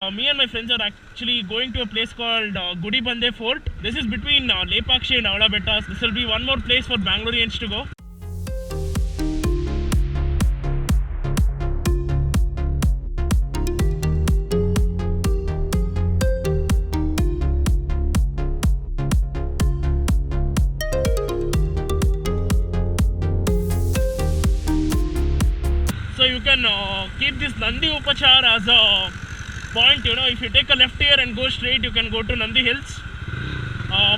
Me and my friends are actually going to a place called Gudibande Fort. This is between Lepakshi and Avalabetta. This will be one more place for Bangaloreans to go. So you can keep this Nandi Upachar as a point. You know, if you take a left here and go straight, you can go to Nandi Hills.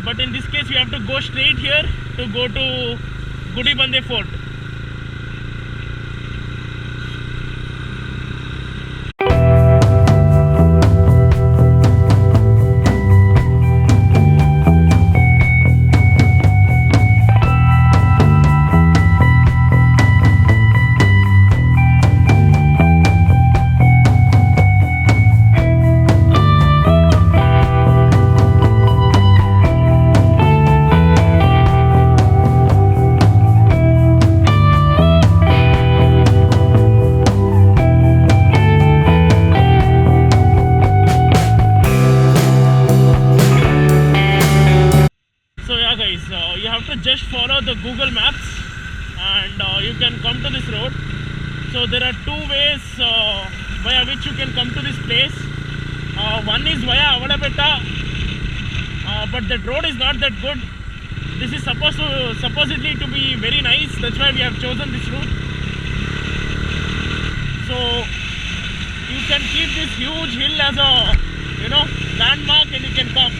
But in this case, you have to go straight here to go to Gudibande Fort. You have to just follow the Google Maps and you can come to this road. So there are two ways via which you can come to this place. One is via Avalabetta, but that road is not that good. This is supposedly to be very nice. That's why we have chosen this route. So you can keep this huge hill as a landmark and you can come.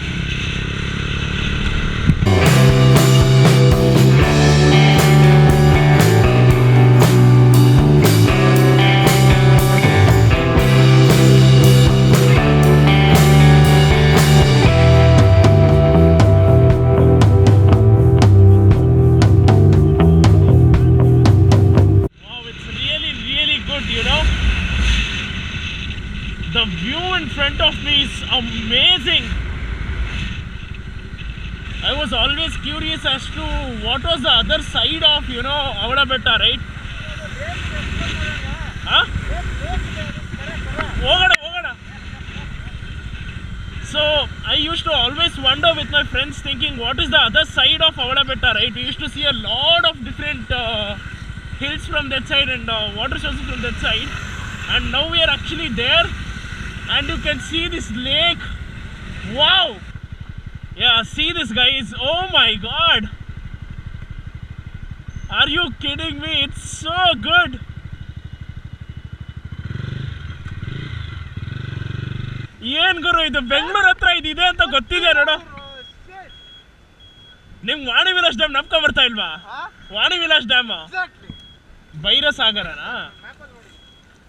The view in front of me is amazing. I was always curious as to what was the other side of, Avalabetta, right? Huh? Ogada. So I used to always wonder with my friends thinking, what is the other side of Avalabetta, right? We used to see a lot of different hills from that side and water sources from that side. And now we are actually there. And you can see this lake. Wow! Yeah, see this, guys. Oh my god! Are you kidding me? It's so good. Yen guru idu Bengaluru hatra idide anta gottidya nodu. Nim Vani Vilas Dam namka barta ilva? Vani Vilas Dam. Exactly. Bhaira Sagara na?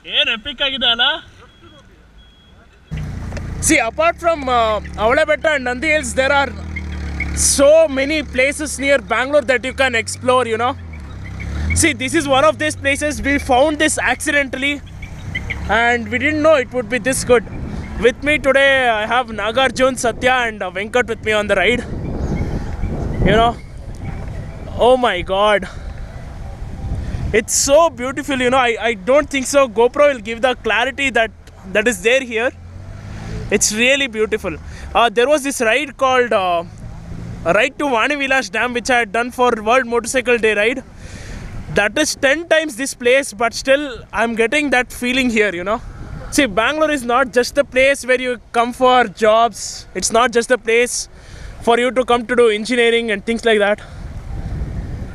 Yen epic agide alla? See, apart from Avalabetta and Nandi Hills, there are so many places near Bangalore that you can explore, See, this is one of these places. We found this accidentally and we didn't know it would be this good. With me today, I have Nagarjun, Satya and Venkat with me on the ride. Oh my god. It's so beautiful, I don't think so GoPro will give the clarity that is there here. It's really beautiful. There was this ride called Ride to Vani Vilas Dam, which I had done for World Motorcycle Day ride. That is 10 times this place, but still I'm getting that feeling here, See, Bangalore is not just the place where you come for jobs. It's not just the place for you to come to do engineering and things like that.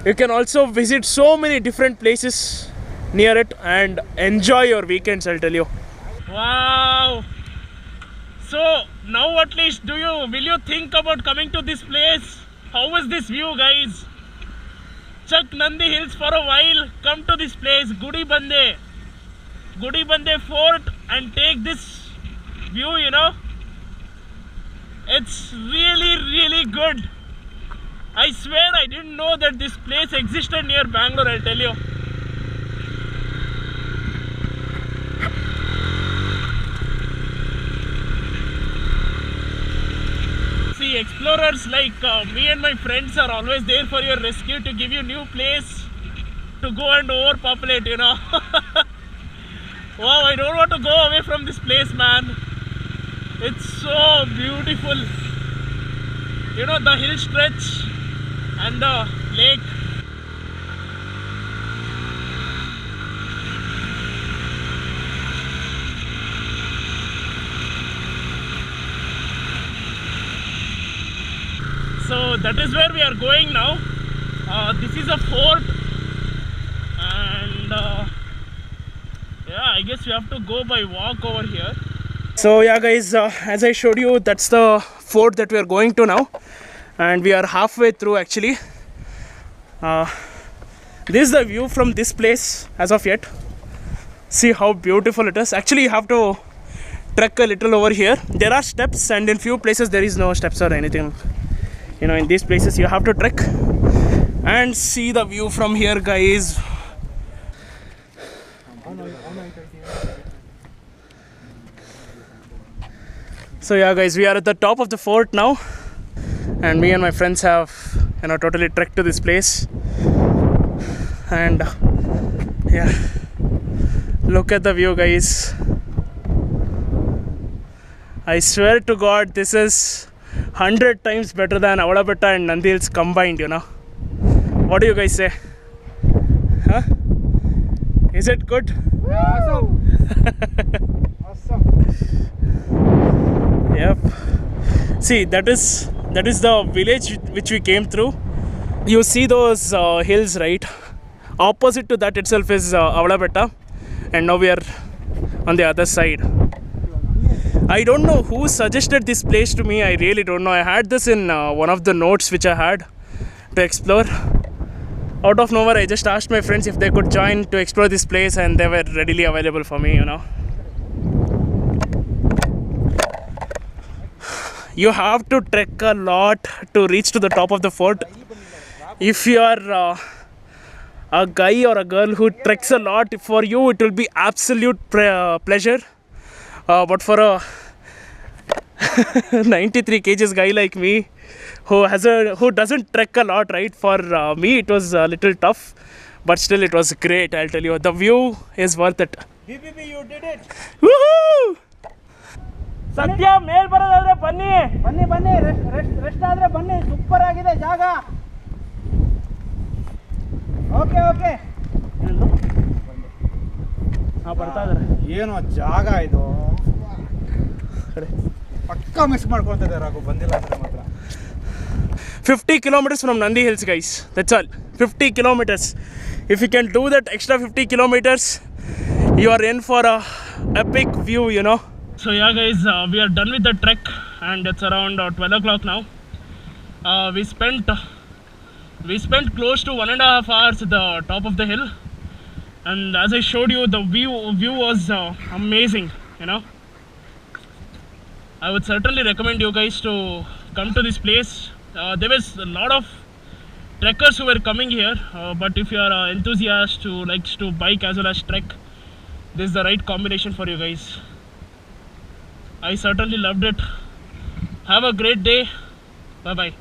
You can also visit so many different places near it and enjoy your weekends, I'll tell you. Wow! So now at least will you think about coming to this place? How is this view, guys? Chuck Nandi Hills for a while, come to this place, Gudibande Fort, and take this view, It's really, really good. I swear I didn't know that this place existed near Bangalore, I'll tell you. Explorers like me and my friends are always there for your rescue to give you new place to go and overpopulate, Wow, I don't want to go away from this place, man. It's so beautiful. You know, the hill stretch and the lake. So that is where we are going now. This is a fort, and yeah, I guess we have to go by walk over here. So yeah guys, as I showed you, that's the fort that we are going to now, and we are halfway through actually. This is the view from this place as of yet. See how beautiful it is. Actually you have to trek a little over here. There are steps, and in few places there is no steps or anything. You know, in these places you have to trek and see the view from here, guys. So yeah guys, we are at the top of the fort now, and me and my friends have, you know, totally trekked to this place. And yeah, look at the view, guys. I swear to God, this is 100 times better than Avalabetta and Nandi Hills combined, you know. What do you guys say? Huh? Is it good? Awesome. Awesome. Yep. See, that is the village which we came through. You see those hills, right? Opposite to that itself is Avalabetta, and now we are on the other side. I don't know who suggested this place to me. I really don't know. I had this in one of the notes which I had to explore. Out of nowhere, I just asked my friends if they could join to explore this place, and they were readily available for me, you know. You have to trek a lot to reach to the top of the fort. If you are a guy or a girl who treks a lot, for you it will be absolute pleasure. But for a 93 kgs guy like me, who doesn't trek a lot, right? For me, it was a little tough, but still it was great. I'll tell you, the view is worth it. BBB, you did it. Woohoo! Satya, ಮೇಲ್ ಬರೋದಾದ್ರೆ ಬನ್ನಿ. ಬನ್ನಿ ಬನ್ನಿ, rest ಆದ್ರೆ ಬನ್ನಿ. Super ಆಗಿದೆ ಜಾಗ. Okay okay. ಹಾ, ಬರ್ತಾ ಇದ್ದಾರೆ. ಏನೋ ಜಾಗ ಇದು. ಪಕ್ಕ ಮಿಸ್ ಮಾಡ್ಕೊಳ್ತಿದ್ದಾರೆ ರಾಘು, ಬಂದಿಲ್ಲ ಅಂದ್ರೆ ಮಾತ್ರ. 50 kilometers from Nandi Hills, guys. That's all. 50 kilometers. If you can do that extra 50 kilometers, you are in for a epic view, you know. So yeah guys, we are done with the trek, and it's around 12 o'clock now. We spent close to 1.5 hours at the top of the hill, and as I showed you, the view was amazing, you know. I would certainly recommend you guys to come to this place. There was a lot of trekkers who were coming here, but if you are an enthusiast who likes to bike as well as trek, this is the right combination for you guys. I certainly loved it. Have a great day. Bye bye.